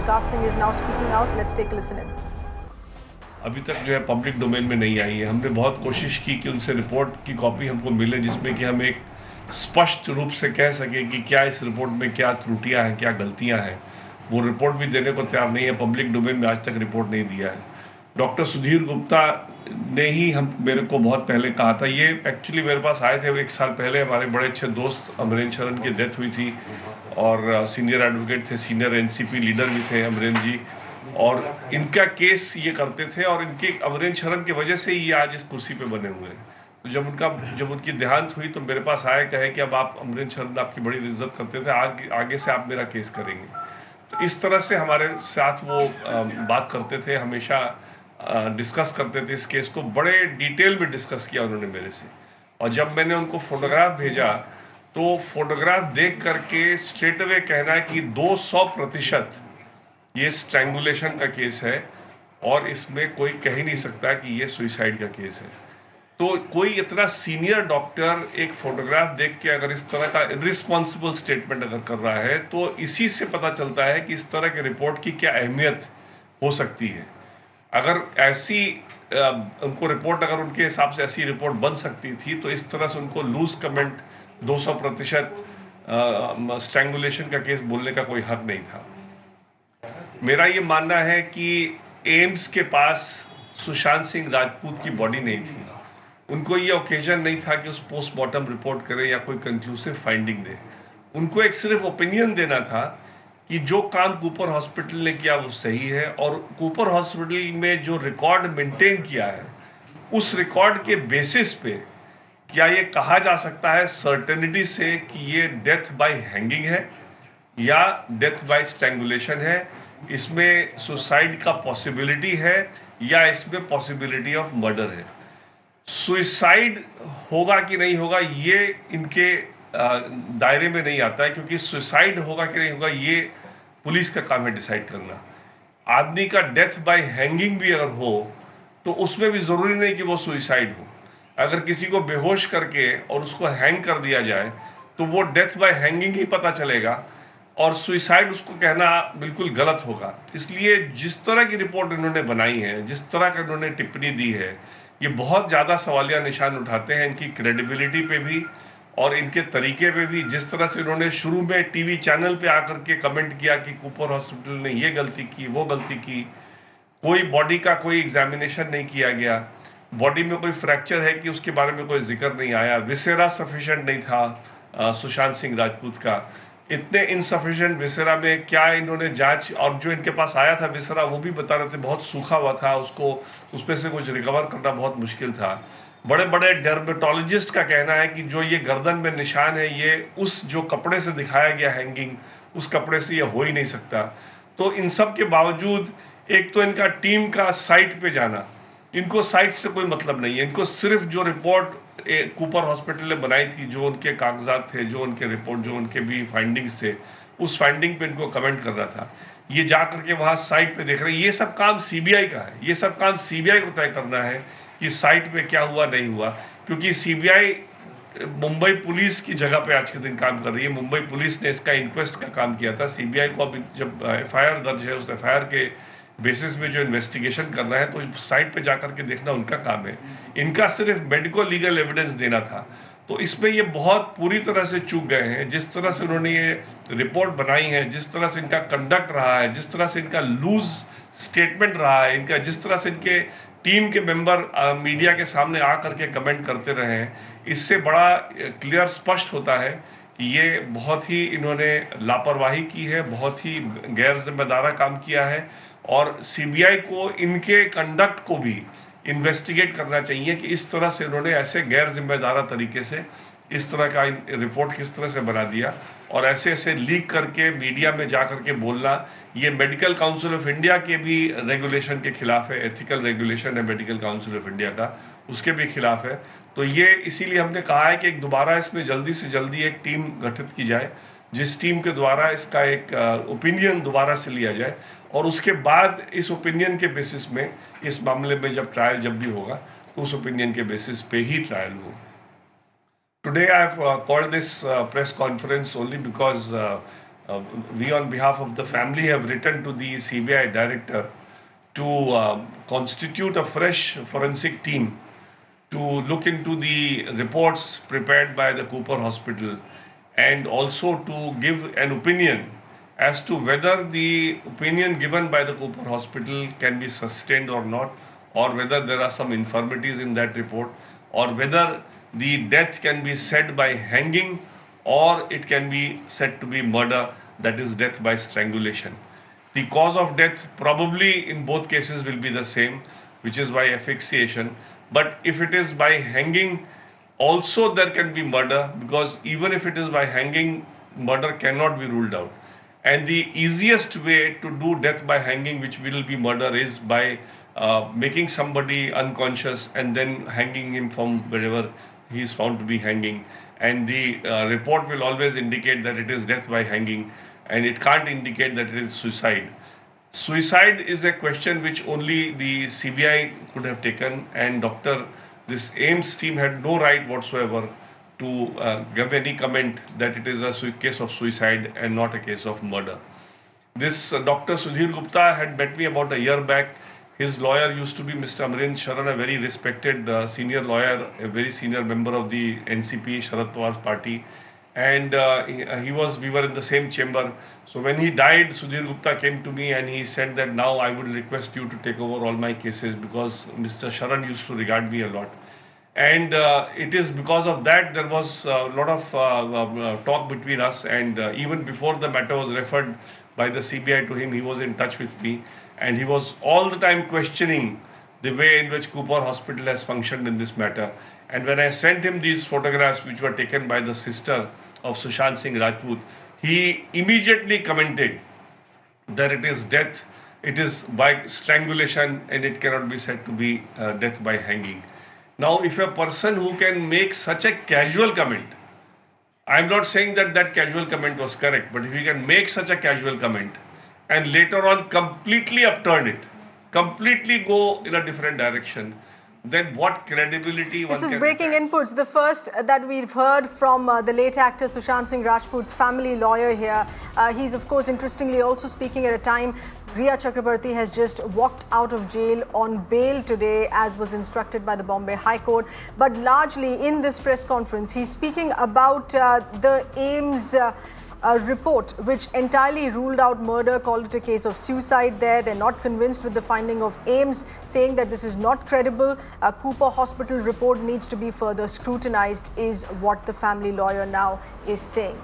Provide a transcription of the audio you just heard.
Vikas Singh is now speaking out. Let's take a listen in. अभी तक जो है पब्लिक डोमेन में नहीं आई है। हमने बहुत कोशिश की कि उनसे रिपोर्ट की कॉपी हमको मिले जिसमें कि हम एक स्पष्ट रूप से कह सके कि क्या इस रिपोर्ट में क्या त्रुटियां हैं, क्या गलतियां हैं। वो रिपोर्ट भी देने को तैयार नहीं है। पब्लिक डोमेन में आज तक रिपोर्ट नहीं दिया है। डॉक्टर सुधीर गुप्ता ने ही मेरे को बहुत पहले कहा था। ये एक्चुअली मेरे पास आए थे 1 साल पहले। हमारे बड़े अच्छे दोस्त अमरेंद्र शरण की डेथ हुई थी और सीनियर एडवोकेट थे, सीनियर एनसीपी लीडर भी थे अमरेंद्र जी, और इनका केस ये करते थे और इनके अमरेंद्र शरण की वजह से ही ये आज इस कुर्सी पे बने हुए हैं। तो जब उनकी देहांत हुई तो मेरे पास आया, कहे कि अब आप अमरेंद्र शरण आपकी बड़ी इज्जत करते थे, आगे से आप मेरा केस करेंगे। तो इस तरह से हमारे साथ वो बात करते थे, हमेशा डिस्कस करते थे इस केस को। बड़े डिटेल में डिस्कस किया उन्होंने मेरे से। और जब मैंने उनको फोटोग्राफ भेजा तो फोटोग्राफ देख करके स्ट्रेट अवे कहना है कि 200% ये स्ट्रैंगुलेशन का केस है और इसमें कोई कह ही नहीं सकता कि ये सुइसाइड का केस है। तो कोई इतना सीनियर डॉक्टर एक फोटोग्राफ देख के अगर इस तरह का इररिस्पॉन्सिबल स्टेटमेंट अगर कर रहा है तो इसी से पता चलता है कि इस तरह के रिपोर्ट की क्या अहमियत हो सकती है। अगर ऐसी उनको रिपोर्ट, अगर उनके हिसाब से ऐसी रिपोर्ट बन सकती थी तो इस तरह से उनको लूज कमेंट 200% स्ट्रैंगुलेशन का केस बोलने का कोई हक नहीं था। मेरा ये मानना है कि एम्स के पास सुशांत सिंह राजपूत की बॉडी नहीं थी। उनको ये ओकेजन नहीं था कि उस पोस्टमार्टम रिपोर्ट करे या कोई कंक्लूसिव फाइंडिंग दे। उनको एक सिर्फ ओपिनियन देना था कि जो काम कूपर हॉस्पिटल ने किया वो सही है और कूपर हॉस्पिटल में जो रिकॉर्ड मेंटेन किया है उस रिकॉर्ड के बेसिस पे क्या ये कहा जा सकता है सर्टेनिटी से कि ये डेथ बाय हैंगिंग है या डेथ बाय स्ट्रैंगुलेशन है, इसमें सुसाइड का पॉसिबिलिटी है या इसमें पॉसिबिलिटी ऑफ मर्डर है। सुसाइड होगा कि नहीं होगा ये इनके दायरे में नहीं आता है, क्योंकि सुसाइड होगा कि नहीं होगा ये पुलिस का काम है डिसाइड करना। आदमी का डेथ बाय हैंगिंग भी अगर हो तो उसमें भी जरूरी नहीं कि वो सुसाइड हो। अगर किसी को बेहोश करके और उसको हैंग कर दिया जाए तो वो डेथ बाय हैंगिंग ही पता चलेगा और सुसाइड उसको कहना बिल्कुल गलत होगा। इसलिए जिस तरह की रिपोर्ट इन्होंने बनाई है, जिस तरह का इन्होंने टिप्पणी दी है, ये बहुत ज्यादा सवालिया निशान उठाते हैं इनकी क्रेडिबिलिटी पे भी और इनके तरीके पे भी। जिस तरह से इन्होंने शुरू में टीवी चैनल पे आकर के कमेंट किया कि कूपर हॉस्पिटल ने ये गलती की, वो गलती की, कोई बॉडी का कोई एग्जामिनेशन नहीं किया गया, बॉडी में कोई फ्रैक्चर है कि उसके बारे में कोई जिक्र नहीं आया, विसेरा सफिशिएंट नहीं था सुशांत सिंह राजपूत का, इतने इनसफिशिएंट विसेरा में क्या इन्होंने जांच, और जो इनके पास आया था विसेरा वो भी बता रहे थे बहुत सूखा हुआ था, उसको उसमें से कुछ रिकवर करना बहुत मुश्किल था। बड़े बड़े डर्मेटोलॉजिस्ट का कहना है कि जो ये गर्दन में निशान है ये उस जो कपड़े से दिखाया गया हैंगिंग उस कपड़े से ये हो ही नहीं सकता। तो इन सब के बावजूद एक तो इनका टीम का साइट पे जाना, इनको साइट से कोई मतलब नहीं है। इनको सिर्फ जो रिपोर्ट कूपर हॉस्पिटल ने बनाई थी, जो उनके कागजात थे, जो उनके रिपोर्ट, जो उनके भी फाइंडिंग्स थे, उस फाइंडिंग पे इनको कमेंट करना था। ये जाकर के वहां साइट पे देख रहे हैं। ये सब काम सीबीआई का है। ये सब काम सीबीआई को तय करना है कि साइट पे क्या हुआ नहीं हुआ, क्योंकि सीबीआई मुंबई पुलिस की जगह पे आज के दिन काम कर रही है। मुंबई पुलिस ने इसका इंक्वेस्ट का काम किया था। सीबीआई को अब जब एफआईआर दर्ज है उस एफआईआर के बेसिस में जो इन्वेस्टिगेशन करना है तो साइट पे जाकर के देखना उनका काम है। इनका सिर्फ मेडिको लीगल एविडेंस देना था। तो इसमें ये बहुत पूरी तरह से चूक गए हैं। जिस तरह से उन्होंने ये रिपोर्ट बनाई है, जिस तरह से इनका कंडक्ट रहा है, जिस तरह से इनका लूज स्टेटमेंट रहा है, इनका जिस तरह से इनके टीम के मेंबर मीडिया के सामने आकर के कमेंट करते रहे हैं, इससे बड़ा क्लियर स्पष्ट होता है कि ये बहुत ही इन्होंने लापरवाही की है, बहुत ही गैर जिम्मेदारा काम किया है और सीबीआई को इनके कंडक्ट को भी इन्वेस्टिगेट करना चाहिए कि इस तरह से इन्होंने ऐसे गैर जिम्मेदारा तरीके से इस तरह का रिपोर्ट किस तरह से बना दिया और ऐसे ऐसे लीक करके मीडिया में जाकर के बोलना, ये मेडिकल काउंसिल ऑफ इंडिया के भी रेगुलेशन के खिलाफ है। एथिकल रेगुलेशन है मेडिकल काउंसिल ऑफ इंडिया का, उसके भी खिलाफ है। तो ये इसीलिए हमने कहा है कि एक दोबारा इसमें जल्दी से जल्दी एक टीम गठित की जाए, जिस टीम के द्वारा इसका एक ओपिनियन दोबारा से लिया जाए और उसके बाद इस ओपिनियन के बेसिस में इस मामले में जब ट्रायल जब भी होगा तो उस ओपिनियन के बेसिस पे ही ट्रायल हो। Today I have called this press conference only because we on behalf of the family have written to the CBI director to constitute a fresh forensic team to look into the reports prepared by the Cooper Hospital and also to give an opinion as to whether the opinion given by the Cooper Hospital can be sustained or not, or whether there are some infirmities in that report, or whether the death can be said by hanging or it can be said to be murder, that is death by strangulation. The cause of death probably in both cases will be the same, which is by asphyxiation. But if it is by hanging, also there can be murder, because even if it is by hanging, murder cannot be ruled out. And the easiest way to do death by hanging, which will be murder, is by making somebody unconscious and then hanging him from wherever he is found to be hanging. And the report will always indicate that it is death by hanging, and it can't indicate that it is suicide. Suicide is a question which only the CBI could have taken, and this AIIMS team had no right whatsoever to give any comment that it is a case of suicide and not a case of murder. This Dr. Sudhir Gupta had met me about a year back. His lawyer used to be Mr. Amrinder Sharan, a very respected senior lawyer, a very senior member of the NCP, Sharad Pawar's party. And we were in the same chamber. So when he died, Sudhir Gupta came to me and he said that now I would request you to take over all my cases, because Mr. Sharan used to regard me a lot. And it is because of that there was a lot of talk between us, and even before the matter was referred by the CBI to him, he was in touch with me, and he was all the time questioning the way in which Cooper Hospital has functioned in this matter. And when I sent him these photographs which were taken by the sister of Sushant Singh Rajput, he immediately commented that it is death, it is by strangulation, and it cannot be said to be death by hanging. Now, if a person who can make such a casual comment, I am not saying that that casual comment was correct, but if he can make such a casual comment and later on completely upturn it, completely go in a different direction, then what credibility one can... This is breaking inputs. The first that we've heard from the late actor Sushant Singh Rajput's family lawyer here. He's, of course, interestingly also speaking at a time Rhea Chakrabarti has just walked out of jail on bail today, as was instructed by the Bombay High Court. But largely in this press conference, he's speaking about the AIIMS report, which entirely ruled out murder, called it a case of suicide there. They're not convinced with the finding of AIIMS, saying that this is not credible. A Cooper Hospital report needs to be further scrutinized, is what the family lawyer now is saying.